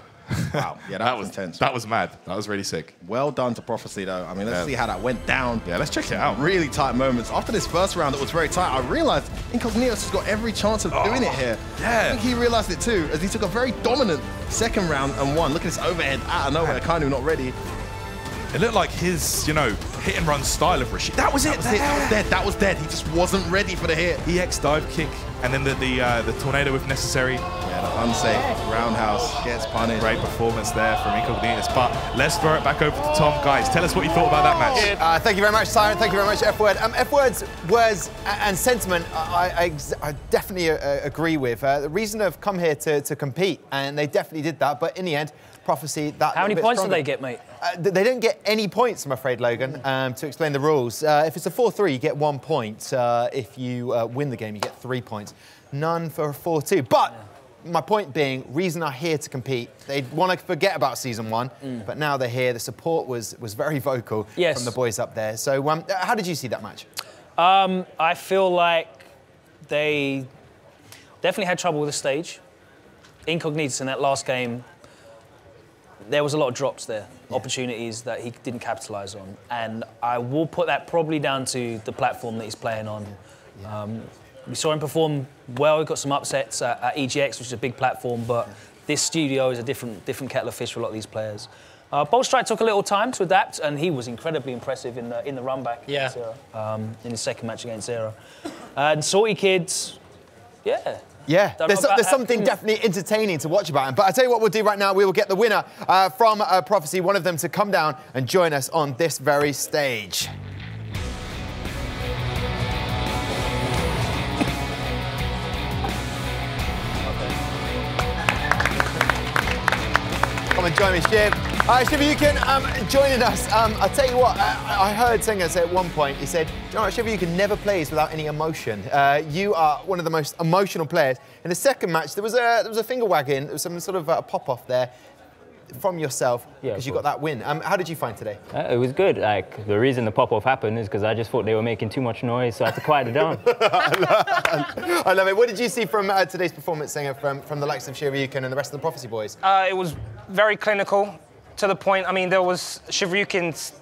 Wow, yeah, that was intense.
That was mad. That was really sick.
Well done to Prophecy, though. I mean, let's see how that went down.
Yeah, let's check it out.
Really tight moments. After this first round that was very tight, I realized Incognitus has got every chance of doing it here.
Yeah.
I think he realized it too, as he took a very dominant second round and won. Look at this overhead out of nowhere. Akainu not ready.
It looked like his, hit and run style of Rashid. That was it.
That was it. That was dead. That was dead. He just wasn't ready for the hit.
EX dive kick, and then the tornado if necessary.
Yeah, the unsafe roundhouse gets punished.
Great performance there from Incognitus. But let's throw it back over to Tom. Guys, tell us what you thought about that match.
Thank you very much, Siren. Thank you very much, F-Word. F-Word's words and sentiment I definitely agree with. The Reason have come here to compete, and they definitely did that. But in the end, Prophecy, that
How many points
stronger.
did they get, mate?
They don't get any points, I'm afraid, Logan, to explain the rules. If it's a 4-3, you get 1 point. If you win the game, you get 3 points. None for a 4-2. But my point being, Reason are here to compete. They want to forget about Season 1, but now they're here. The support was very vocal from the boys up there. So how did you see that match?
I feel like they definitely had trouble with the stage. Incognitus in that last game, there was a lot of drops there, opportunities that he didn't capitalise on. And I will put that probably down to the platform that he's playing on. We saw him perform well. He got some upsets at EGX, which is a big platform, but this studio is a different kettle of fish for a lot of these players. Boltstrike took a little time to adapt, and he was incredibly impressive in the run back against Zera, in his second match against Zera. And Saltykid,
Yeah, there's something definitely entertaining to watch about him. But I'll tell you what we'll do right now. We will get the winner from Prophecy, one of them, to come down and join us on this very stage. Come and join me, Shiv. Shivryuken joining us. I'll tell you what, I heard Senga say at one point, he said, you know what, Shivryuken never plays without any emotion. You are one of the most emotional players. In the second match, there was a finger wagging, there was some sort of pop-off there from yourself, because you got that win. How did you find today?
It was good. Like, the reason the pop-off happened is because I just thought they were making too much noise, so I had to quiet it down.
I love it. What did you see from today's performance, Senga, from the likes of Shivryuken and the rest of the Prophecy boys?
It was very clinical, to the point. I mean, there was Shivryuken's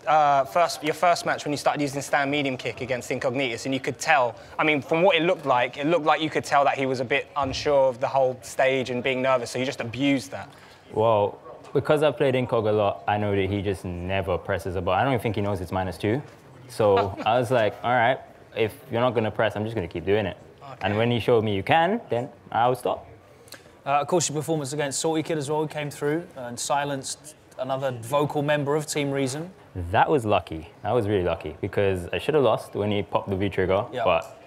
your first match when you started using stand medium kick against Incognitus, and you could tell, I mean, from what it looked like you could tell that he was a bit unsure of the whole stage and being nervous, so you just abused that.
Well, because I've played Incog a lot, I know that he just never presses a button. I don't even think he knows it's -2. So I was like, all right, if you're not going to press, I'm just going to keep doing it. Okay. And when he showed me you can, then I would stop.
Of course, your performance against Saltykid as well came through and silenced another vocal member of Team Reason.
That was lucky. That was really lucky, because I should have lost when he popped the V-trigger, but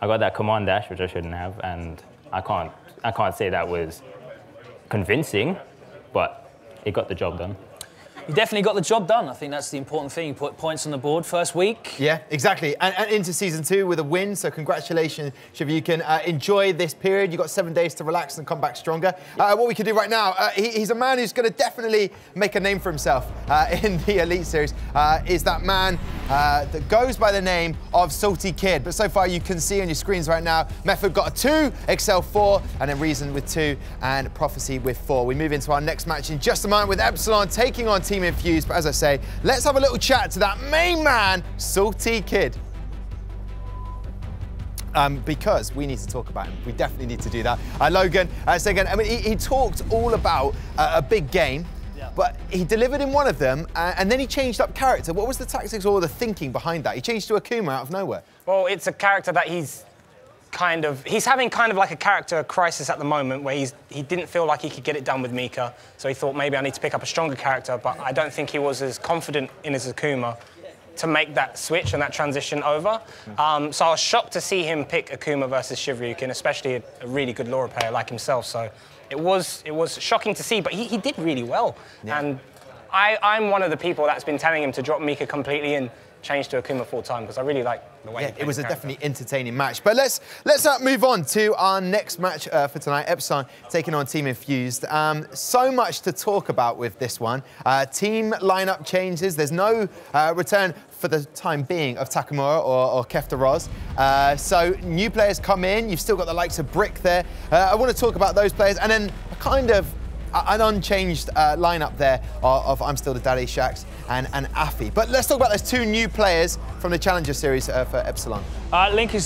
I got that command dash, which I shouldn't have, and I can't say that was convincing, but it got the job done.
You definitely got the job done. I think that's the important thing. You put points on the board first week.
Yeah, exactly. And into Season 2 with a win, so congratulations, Shivryuken. Enjoy this period. You've got 7 days to relax and come back stronger. What we can do right now, he's a man who's going to definitely make a name for himself in the Elite Series. Is that man that goes by the name of Saltykid. But so far, you can see on your screens right now, Method got a 2, Excel 4, and then Reason with 2, and Prophecy with 4. We move into our next match in just a moment with Epsilon taking on Team Infused. But as I say, let's have a little chat to that main man, Saltykid. Because we need to talk about him. We definitely need to do that. Logan, again, I mean, he talked all about a big game, but he delivered in one of them, and then he changed up character. What was the tactics or the thinking behind that? He changed to Akuma out of nowhere.
Well, it's a character that he's having kind of like a character crisis at the moment, where he didn't feel like he could get it done with Mika, so he thought maybe I need to pick up a stronger character, but I don't think he was as confident in his Akuma to make that switch and that transition over. So I was shocked to see him pick Akuma versus Shivryuken, especially a really good Laura player like himself. So it was shocking to see, but he did really well. Yeah. And I'm one of the people that's been telling him to drop Mika completely and change to Akuma full time because I really like the way.
Yeah, it was a definitely entertaining match. But let's move on to our next match for tonight. Epsilon taking on Team Infused. So much to talk about with this one. Team lineup changes. There's no return for the time being of Takamura or Kefta Roz. So new players come in. You've still got the likes of Brick there. I want to talk about those players and then kind of an unchanged lineup there of I'm Still the Daddy, Shax and Afi. But let's talk about those two new players from the Challenger Series for Epsilon.
Lincoln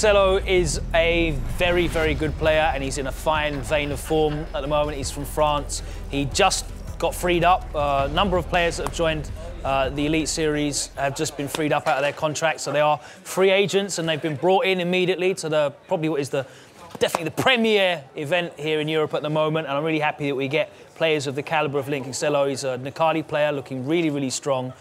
is a very, very good player and he's in a fine vein of form at the moment. He's from France. He just got freed up. A number of players that have joined the Elite Series have just been freed up out of their contracts, so they are free agents and they've been brought in immediately to the probably what is definitely the premier event here in Europe at the moment, and I'm really happy that we get players of the calibre of Link Excello. He's a Nikali player looking really, really strong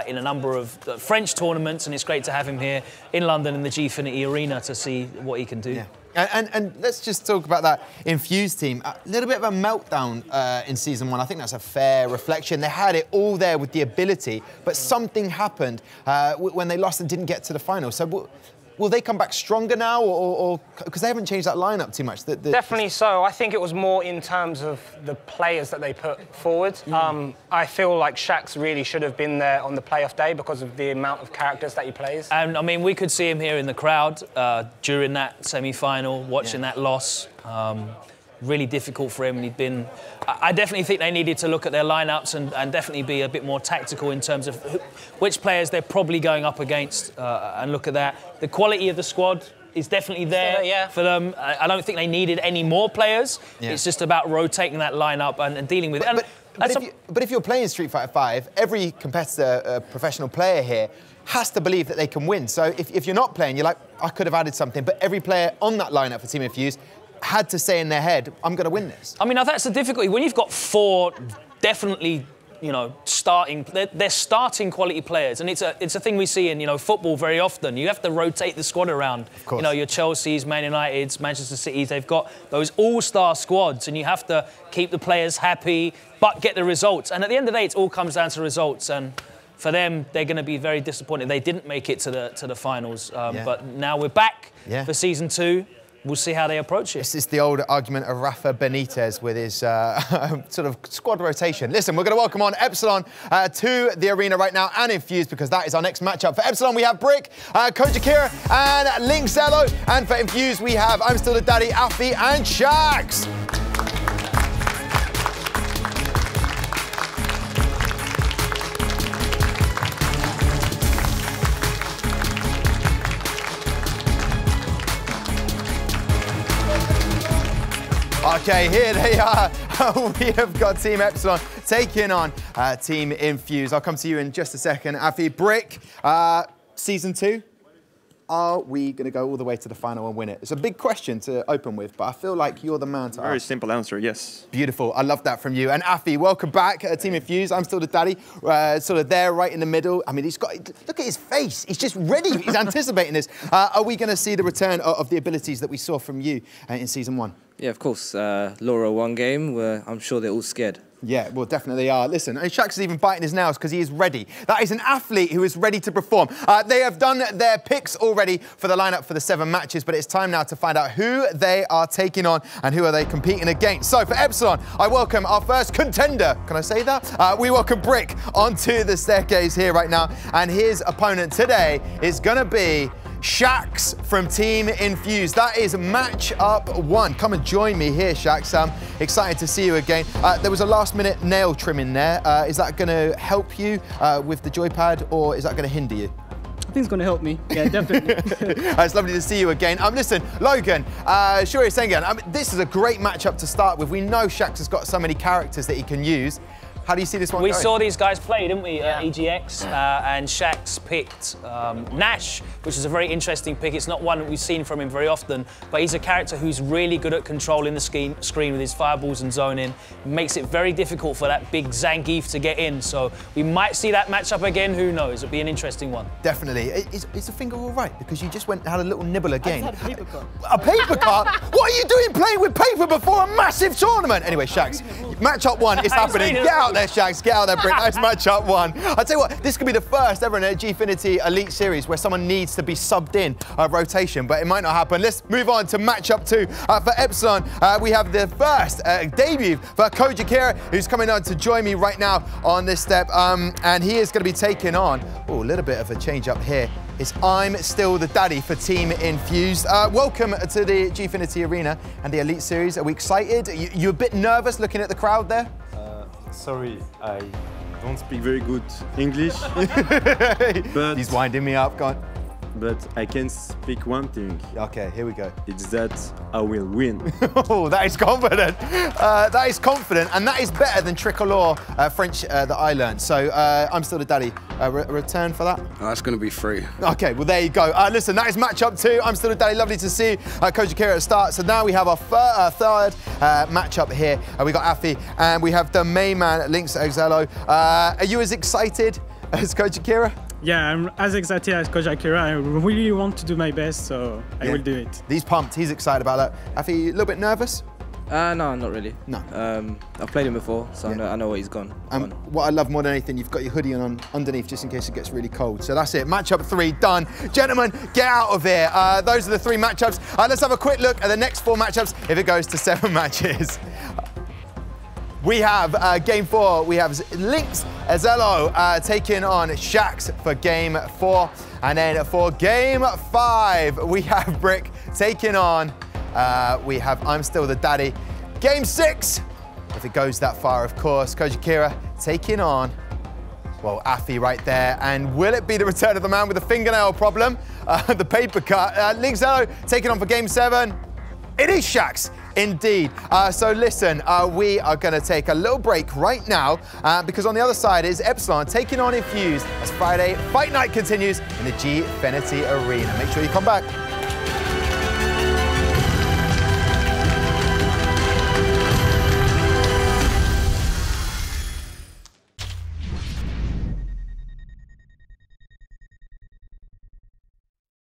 in a number of French tournaments, and it's great to have him here in London in the Gfinity arena to see what he can do.
Yeah. And let's just talk about that Infused team. A little bit of a meltdown in Season 1. I think that's a fair reflection. They had it all there with the ability, but something happened when they lost and didn't get to the final. So will they come back stronger now, or because they haven't changed that lineup too much?
Definitely so. I think it was more in terms of the players that they put forward. I feel like Shax really should have been there on the playoff day because of the amount of characters that he plays.
And I mean, we could see him here in the crowd during that semi-final, watching that loss. Really difficult for him, and he'd been... I definitely think they needed to look at their lineups and definitely be a bit more tactical in terms of which players they're probably going up against and look at that. The quality of the squad is definitely there for them. I don't think they needed any more players. It's just about rotating that lineup and dealing with it.
But if you're playing Street Fighter 5, every competitor, professional player here, has to believe that they can win. So if you're not playing, you're like, I could have added something, but every player on that lineup for Team Infused had to say in their head, I'm going to win this.
I mean, now that's the difficulty. When you've got four definitely, you know, they're starting quality players, and it's a thing we see in, you know, football very often. You have to rotate the squad around.
Of course.
You know, your Chelseas, Man Uniteds, Manchester Cities, they've got those all-star squads, and you have to keep the players happy, but get the results. And at the end of the day, it all comes down to results. And for them, they're going to be very disappointed they didn't make it to the finals. But now we're back for Season 2. We'll see how they approach it.
This is the old argument of Rafa Benitez with his sort of squad rotation. Listen, we're going to welcome on Epsilon to the arena right now and Infused, because that is our next matchup. For Epsilon, we have Brick, Kojakira and Link Zello. And for Infused, we have I'm Still the Daddy, Afi and Shax. Okay, here they are. We have got Team Epsilon taking on Team Infused. I'll come to you in just a second. Afi, Brick, Season 2. Are we going to go all the way to the final and win it? It's a big question to open with, but I feel like you're the man to ask.
Very simple answer, yes.
Beautiful. I love that from you. And Afi, welcome back, Team Infused. I'm Still the Daddy, sort of there right in the middle. I mean, he's got, look at his face. He's just ready. He's anticipating this. Are we going to see the return of the abilities that we saw from you in Season 1?
Yeah, of course. Laura won game where I'm sure they're all scared.
Yeah, well, definitely are. Listen, and Shax is even biting his nails because he is ready. That is an athlete who is ready to perform. They have done their picks already for the lineup for the 7 matches, but it's time now to find out who they are taking on and who are they competing against. So for Epsilon, I welcome our first contender. Can I say that? We welcome Brick onto the staircase here right now, and his opponent today is going to be Shax from Team Infused. That is match-up 1. Come and join me here, Shax. Excited to see you again. There was a last-minute nail trim in there. Is that going to help you with the joypad, or is that going to hinder you?
I think it's going to help me. Yeah, definitely.
It's lovely to see you again. Listen, Logan, Shivryuken, this is a great matchup to start with. We know Shax has got so many characters that he can use. How do you see this one
We
going?
saw these guys play, didn't we, at EGX, and Shax picked Nash, which is a very interesting pick. It's not one that we've seen from him very often, but he's a character who's really good at controlling the screen with his fireballs and zoning. Makes it very difficult for that big Zangief to get in, so we might see that matchup again. Who knows? It'll be an interesting one.
Definitely. Is the finger all right? Because you just had a little nibble again.
I just had a paper cut.
A paper cut? What are you doing playing with paper before a massive tournament? Anyway, Shax, Matchup 1 is happening. Get out there, Shags. Get out there, Brick. That's matchup 1. I'll tell you what, this could be the first ever in a Gfinity Elite Series where someone needs to be subbed in rotation, but it might not happen. Let's move on to matchup 2. For Epsilon, we have the first debut for Kojikira, who's coming on to join me right now on this step, and he is going to be taking on, a little bit of a change up here. It's I'm Still the Daddy for Team Infused. Welcome to the Gfinity Arena and the Elite Series. Are we excited? You a bit nervous looking at the crowd there?
Sorry, I don't speak very good English. But
he's winding me up, go on.
But I can speak one thing.
Okay, here we go.
It's that I will win.
Oh, that is confident. That is confident, and that is better than Tricolore French that I learned. So I'm Still the Daddy. Return for that?
Oh, that's going to be free.
Okay, well, there you go. Listen, that is matchup 2. I'm Still the Daddy. Lovely to see Kojikira at the start. So now we have our third matchup here. We got Afi, and we have the main man, Lynx Exello. Are you as excited as Kojikira?
Yeah, I'm as excited as Kojikira. I really want to do my best, so I will do it.
He's pumped. He's excited about that. Afi, a little bit nervous?
No, not really.
No.
I've played him before, so I know what he's gone.
What I love more than anything, you've got your hoodie on underneath just in case it gets really cold. So that's it. Matchup 3 done. Gentlemen, get out of here. Those are the 3 matchups. Let's have a quick look at the next 4 matchups if it goes to 7 matches. We have game 4. We have Lynx Exello taking on Shax for game 4. And then for game 5, we have Brick taking on, we have I'm Still the Daddy. Game 6, if it goes that far, of course, Kojikira taking on, well, Afi right there. And will it be the return of the man with the fingernail problem? The paper cut. Lynx Exello taking on for game 7. It is Shax, indeed. So listen, we are going to take a little break right now because on the other side is Epsilon taking on Infused as Friday Fight Night continues in the Gfinity Arena. Make sure you come back.